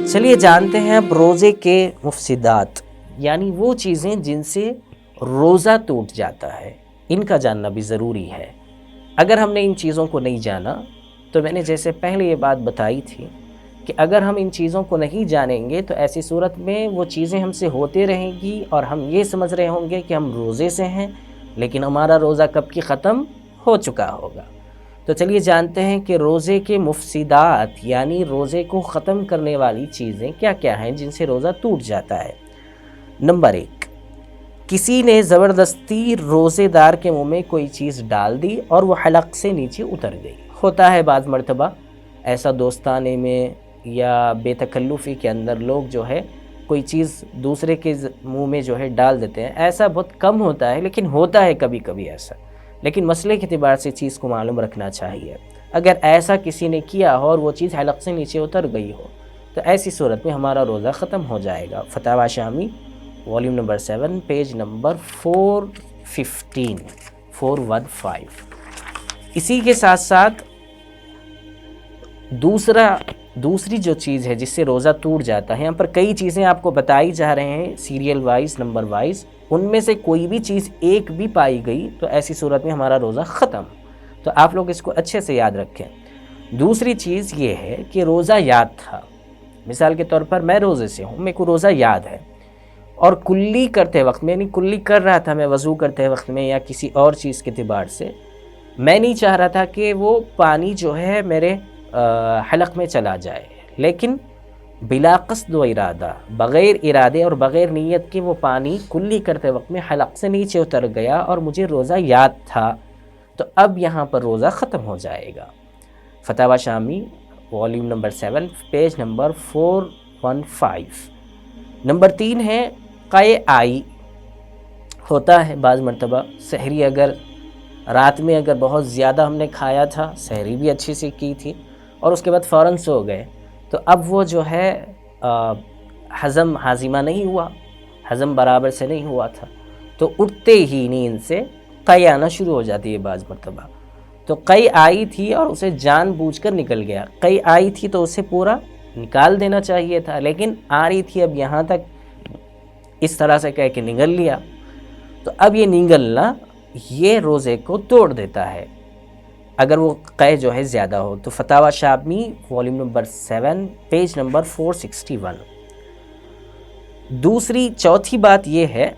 چلیے جانتے ہیں اب روزے کے مفسدات، یعنی وہ چیزیں جن سے روزہ ٹوٹ جاتا ہے، ان کا جاننا بھی ضروری ہے۔ اگر ہم نے ان چیزوں کو نہیں جانا تو میں نے جیسے پہلے یہ بات بتائی تھی کہ اگر ہم ان چیزوں کو نہیں جانیں گے تو ایسی صورت میں وہ چیزیں ہم سے ہوتے رہیں گی اور ہم یہ سمجھ رہے ہوں گے کہ ہم روزے سے ہیں، لیکن ہمارا روزہ کب کی ختم ہو چکا ہوگا۔ تو چلیے جانتے ہیں کہ روزے کے مفسدات یعنی روزے کو ختم کرنے والی چیزیں کیا کیا ہیں جن سے روزہ ٹوٹ جاتا ہے۔ نمبر 1، کسی نے زبردستی روزے دار کے منہ میں کوئی چیز ڈال دی اور وہ حلق سے نیچے اتر گئی۔ ہوتا ہے بعض مرتبہ ایسا دوستانے میں یا بے تکلفی کے اندر لوگ جو ہے کوئی چیز دوسرے کے منہ میں جو ہے ڈال دیتے ہیں۔ ایسا بہت کم ہوتا ہے لیکن ہوتا ہے کبھی کبھی ایسا، لیکن مسئلے کے اعتبار سے چیز کو معلوم رکھنا چاہیے۔ اگر ایسا کسی نے کیا ہو اور وہ چیز حلق سے نیچے اتر گئی ہو تو ایسی صورت میں ہمارا روزہ ختم ہو جائے گا۔ فتاوی شامی والیوم نمبر 7 پیج نمبر 415۔ اسی کے ساتھ ساتھ دوسری جو چیز ہے جس سے روزہ ٹوٹ جاتا ہے، یہاں پر کئی چیزیں آپ کو بتائی جا رہے ہیں سیریل وائز، نمبر وائز، ان میں سے کوئی بھی چیز ایک بھی پائی گئی تو ایسی صورت میں ہمارا روزہ ختم۔ تو آپ لوگ اس کو اچھے سے یاد رکھیں۔ دوسری چیز یہ ہے کہ روزہ یاد تھا، مثال کے طور پر میں روزے سے ہوں، میرے کو روزہ یاد ہے اور کلی کرتے وقت میں، یعنی کلی کر رہا تھا میں وضو کرتے وقت میں یا کسی اور چیز کے اعتبار سے، میں نہیں چاہ رہا تھا کہ وہ پانی جو ہے میرے حلق میں چلا جائے، لیکن بلا قصد و ارادہ، بغیر ارادے اور بغیر نیت کے وہ پانی کلی کرتے وقت میں حلق سے نیچے اتر گیا اور مجھے روزہ یاد تھا، تو اب یہاں پر روزہ ختم ہو جائے گا۔ فتاوی شامی volume number 7 page number 415۔ Number 3 ہے قے آئی۔ ہوتا ہے بعض مرتبہ سحری اگر رات میں اگر بہت زیادہ ہم نے کھایا تھا، سحری بھی اچھی سے کی تھی اور اس کے بعد فوراً سو گئے، تو اب وہ جو ہے ہاضمہ نہیں ہوا، ہضم برابر سے نہیں ہوا تھا، تو اٹھتے ہی نیند سے قے آنا شروع ہو جاتی ہے بعض مرتبہ۔ تو قے آئی تھی اور اسے جان بوجھ کر نکل گیا، قے آئی تھی تو اسے پورا نکال دینا چاہیے تھا، لیکن آ رہی تھی اب یہاں تک، اس طرح سے کہہ کے نگل لیا، تو اب یہ نگلنا یہ روزے کو توڑ دیتا ہے اگر وہ قے جو ہے زیادہ ہو۔ تو فتاوی شامی والیوم نمبر 7 پیج نمبر 461۔ چوتھی بات یہ ہے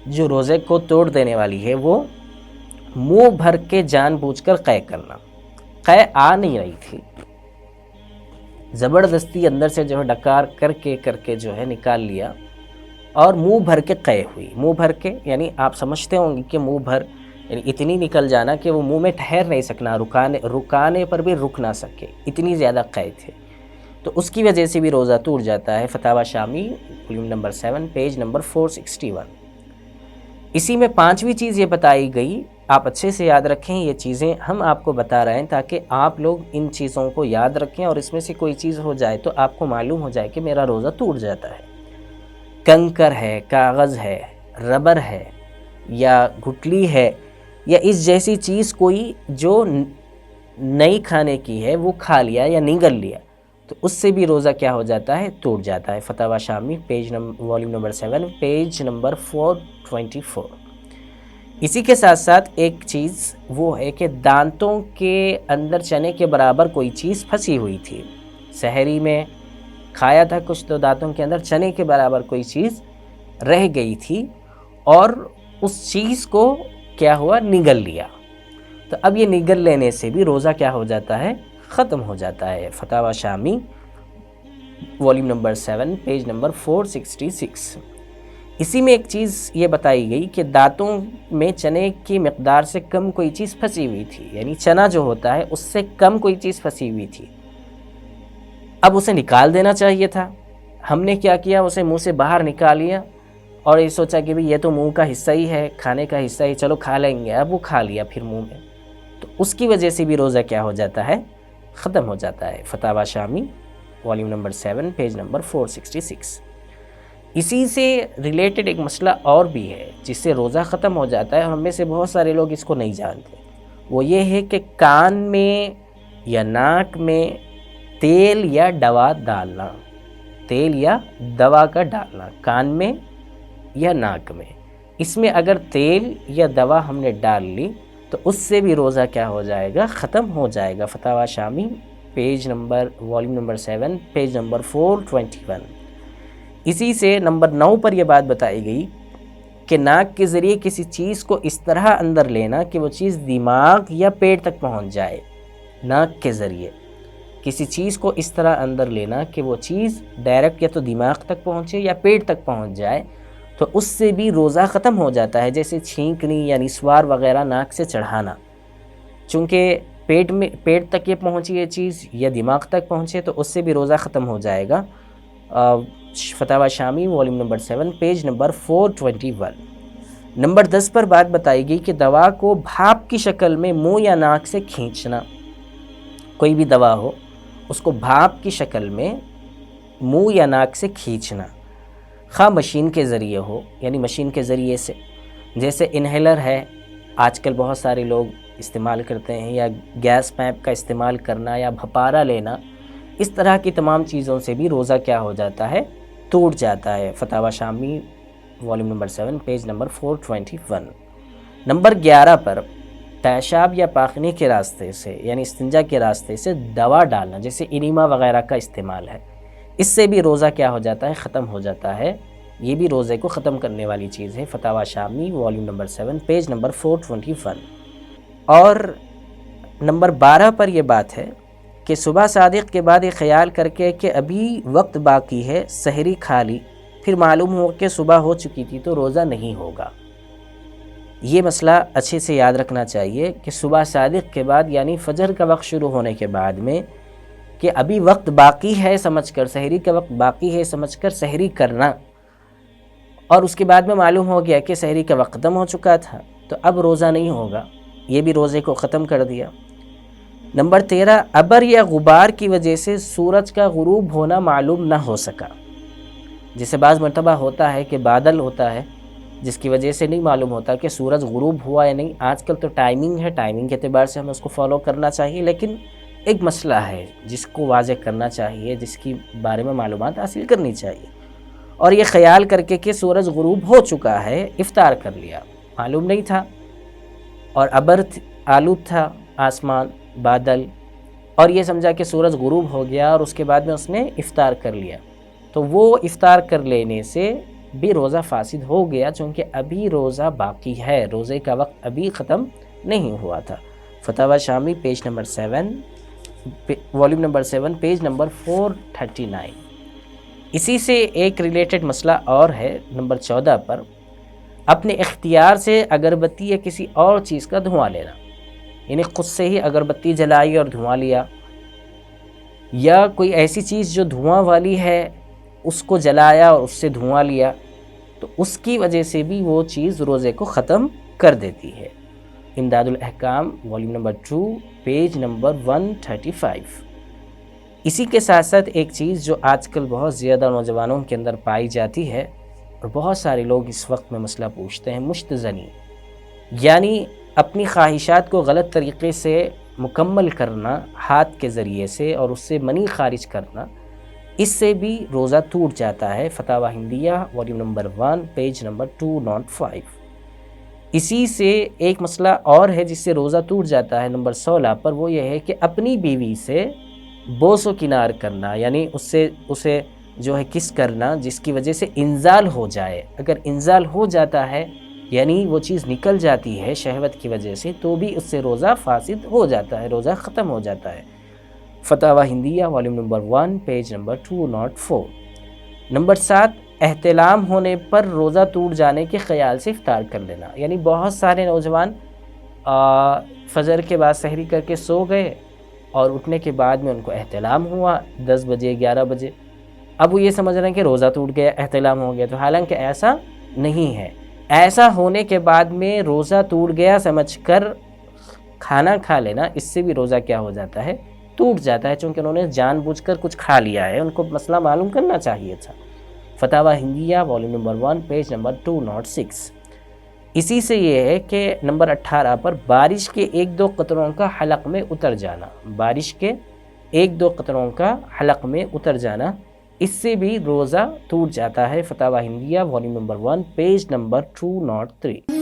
جو روزے کو توڑ دینے والی ہے، وہ منہ بھر کے جان بوجھ کر قے کرنا۔ قے آ نہیں رہی تھی، زبردستی اندر سے جو ہے ڈکار کر کے جو ہے نکال لیا اور منہ بھر کے قے ہوئی۔ منہ بھر کے یعنی آپ سمجھتے ہوں گے کہ منہ بھر یعنی اتنی نکل جانا کہ وہ منہ میں ٹھہر نہیں سکنا، رکانے پر بھی رک نہ سکے، اتنی زیادہ قے تھے، تو اس کی وجہ سے بھی روزہ ٹوٹ جاتا ہے۔ فتاوی شامی والیوم نمبر 7 پیج نمبر 461۔ اسی میں 5ویں چیز یہ بتائی گئی، آپ اچھے سے یاد رکھیں، یہ چیزیں ہم آپ کو بتا رہے ہیں تاکہ آپ لوگ ان چیزوں کو یاد رکھیں اور اس میں سے کوئی چیز ہو جائے تو آپ کو معلوم ہو جائے کہ میرا روزہ ٹوٹ جاتا ہے۔ کنکر ہے، کاغذ ہے، ربر ہے یا گٹلی ہے یا اس جیسی چیز کوئی جو نئی کھانے کی ہے وہ کھا لیا یا نگل لیا تو اس سے بھی روزہ کیا ہو جاتا ہے، ٹوٹ جاتا ہے۔ فتاوی شامی والیوم نمبر 7 پیج نمبر 424۔ اسی کے ساتھ ساتھ ایک چیز وہ ہے کہ دانتوں کے اندر چنے کے برابر کوئی چیز پھنسی ہوئی تھی، سحری میں کھایا تھا کچھ تو دانتوں کے اندر چنے کے برابر کوئی چیز رہ گئی تھی اور اس چیز کو کیا ہوا، نگل لیا، تو اب یہ نگل لینے سے بھی روزہ کیا ہو جاتا ہے، ختم ہو جاتا ہے۔ فتاوی شامی والیوم نمبر 7 پیج نمبر 466۔ اسی میں ایک چیز یہ بتائی گئی کہ دانتوں میں چنے کی مقدار سے کم کوئی چیز پھنسی ہوئی تھی، یعنی چنا جو ہوتا ہے اس سے کم کوئی چیز پھنسی ہوئی تھی، اب اسے نکال دینا چاہیے تھا، ہم نے کیا کیا، اسے منہ سے باہر نکال لیا اور یہ سوچا کہ یہ تو منہ کا حصہ ہی ہے، کھانے کا حصہ ہی، چلو کھا لیں گے، اب وہ کھا لیا پھر منہ میں، تو اس کی وجہ سے بھی روزہ کیا ہو جاتا ہے، ختم ہو جاتا ہے۔ فتاوی شامی والیوم نمبر 7 پیج نمبر 466۔ اسی سے ریلیٹڈ ایک مسئلہ اور بھی ہے جس سے روزہ ختم ہو جاتا ہے اور ہم میں سے بہت سارے لوگ اس کو نہیں جانتے، وہ یہ ہے کہ کان میں یا ناک میں تیل یا دوا ڈالنا، تیل یا دوا کا ڈالنا کان میں یا ناک میں، اس میں اگر تیل یا دوا ہم نے ڈال لی تو اس سے بھی روزہ کیا ہو جائے گا؟ ختم ہو جائے گا۔ فتاوی شامی والیوم نمبر 7 پیج نمبر 421۔ اسی سے نمبر 9 پر یہ بات بتائی گئی کہ ناک کے ذریعے کسی چیز کو اس طرح اندر لینا کہ وہ چیز دماغ یا پیٹ تک پہنچ جائے۔ ناک کے ذریعے کسی چیز کو اس طرح اندر لینا کہ وہ چیز ڈائریکٹ یا تو دماغ تک پہنچے یا پیٹ تک پہنچ جائے، تو اس سے بھی روزہ ختم ہو جاتا ہے۔ جیسے چھینکنی یا نسوار وغیرہ ناک سے چڑھانا، چونکہ پیٹ تک یہ پہنچی یہ چیز یا دماغ تک پہنچے تو اس سے بھی روزہ ختم ہو جائے گا۔ فتاوی شامی volume number 7 page number 421۔ Number 10 پر بات بتائی گئی کہ دوا کو بھاپ کی شکل میں منہ یا ناک سے کھینچنا۔ کوئی بھی دوا ہو اس کو بھاپ کی شکل میں منہ یا ناک سے کھینچنا، خواہ مشین کے ذریعے ہو، یعنی مشین کے ذریعے سے، جیسے انہیلر ہے آج کل بہت سارے لوگ استعمال کرتے ہیں، یا گیس پائپ کا استعمال کرنا یا بھپارا لینا، اس طرح کی تمام چیزوں سے بھی روزہ کیا ہو جاتا ہے؟ ٹوٹ جاتا ہے۔ فتاوی شامی volume number 7 page number 421۔ Number 11 پر پیشاب یا پاخنے کے راستے سے یعنی استنجا کے راستے سے دوا ڈالنا، جیسے انیما وغیرہ کا استعمال ہے، اس سے بھی روزہ کیا ہو جاتا ہے؟ ختم ہو جاتا ہے۔ یہ بھی روزے کو ختم کرنے والی چیز ہے۔ فتاوی شامی والیوم نمبر 7 پیج نمبر 421۔ اور نمبر 12 پر یہ بات ہے کہ صبح صادق کے بعد یہ خیال کر کے کہ ابھی وقت باقی ہے، سحری کھا لی، پھر معلوم ہو کہ صبح ہو چکی تھی تو روزہ نہیں ہوگا۔ یہ مسئلہ اچھے سے یاد رکھنا چاہیے کہ صبح صادق کے بعد یعنی فجر کا وقت شروع ہونے کے بعد میں کہ ابھی وقت باقی ہے سمجھ کر، سحری کا وقت باقی ہے سمجھ کر سحری کرنا، اور اس کے بعد میں معلوم ہو گیا کہ سحری کا وقت ختم ہو چکا تھا تو اب روزہ نہیں ہوگا، یہ بھی روزے کو ختم کر دیا۔ نمبر 13، ابر یا غبار کی وجہ سے سورج کا غروب ہونا معلوم نہ ہو سکا۔ جسے بعض مرتبہ ہوتا ہے کہ بادل ہوتا ہے جس کی وجہ سے نہیں معلوم ہوتا کہ سورج غروب ہوا یا نہیں۔ آج کل تو ٹائمنگ ہے، ٹائمنگ کے اعتبار سے ہمیں اس کو فالو کرنا چاہیے، لیکن ایک مسئلہ ہے جس کو واضح کرنا چاہیے، جس کی بارے میں معلومات حاصل کرنی چاہیے۔ اور یہ خیال کر کے کہ سورج غروب ہو چکا ہے، افطار کر لیا، معلوم نہیں تھا، اور ابر آلود تھا آسمان، بادل، اور یہ سمجھا کہ سورج غروب ہو گیا اور اس کے بعد میں اس نے افطار کر لیا، تو وہ افطار کر لینے سے بھی روزہ فاسد ہو گیا، چونکہ ابھی روزہ باقی ہے، روزے کا وقت ابھی ختم نہیں ہوا تھا۔ فتاوی شامی page number 7 volume number 7 page number 439۔ اسی سے ایک ریلیٹڈ مسئلہ اور ہے نمبر 14 پر، اپنے اختیار سے اگربتی یا کسی اور چیز کا دھواں لینا، یعنی خود سے ہی اگربتی جلائی اور دھواں لیا، یا کوئی ایسی چیز جو دھواں والی ہے اس کو جلایا اور اس سے دھواں لیا، تو اس کی وجہ سے بھی وہ چیز روزے کو ختم کر دیتی ہے۔ امداد الاحکام والیوم نمبر 2 پیج نمبر 135۔ اسی کے ساتھ ساتھ ایک چیز جو آج کل بہت زیادہ نوجوانوں کے اندر پائی جاتی ہے اور بہت سارے لوگ اس وقت میں مسئلہ پوچھتے ہیں، مشتزنی، یعنی اپنی خواہشات کو غلط طریقے سے مکمل کرنا ہاتھ کے ذریعے سے اور اس سے منی خارج کرنا، اس سے بھی روزہ ٹوٹ جاتا ہے۔ Fatawa Hindiya volume number 1 page number 205۔ اسی سے ایک مسئلہ اور ہے جس سے روزہ ٹوٹ جاتا ہے نمبر 16 پر، وہ یہ ہے کہ اپنی بیوی سے بوس و کنار کرنا، یعنی اسے جو ہے کس کرنا جس کی وجہ سے انزال ہو جائے۔ اگر انزال ہو جاتا ہے یعنی وہ چیز نکل جاتی ہے شہوت کی وجہ سے، تو بھی اس سے روزہ فاسد ہو جاتا ہے، روزہ ختم ہو جاتا ہے۔ Fatawa Hindiya volume number 1 page number 204۔ Number 7، احتلام ہونے پر روزہ ٹوٹ جانے کے خیال سے افطار کر لینا، یعنی بہت سارے نوجوان فجر کے بعد سحری کر کے سو گئے اور اٹھنے کے بعد میں ان کو احتلام ہوا 10 بجے 11 بجے، اب وہ یہ سمجھ رہے ہیں کہ روزہ ٹوٹ گیا، احتلام ہو گیا، تو حالانکہ ایسا نہیں ہے۔ ایسا ہونے کے بعد میں روزہ ٹوٹ گیا سمجھ کر کھانا کھا لینا، اس سے بھی روزہ کیا ہو جاتا ہے؟ ٹوٹ جاتا ہے، چونکہ انہوں نے جان بوجھ کر کچھ کھا لیا ہے، ان کو مسئلہ معلوم کرنا چاہیے تھا۔ فتاوی Hindiya volume number 1 page number 206۔ اسی سے یہ ہے کہ نمبر 18 پر بارش کے 1-2 قطروں کا حلق میں اتر جانا، بارش کے 1-2 قطروں کا حلق میں اتر جانا، اس سے بھی روزہ ٹوٹ جاتا ہے۔ Fatawa Hindiya volume number 1 page number 203۔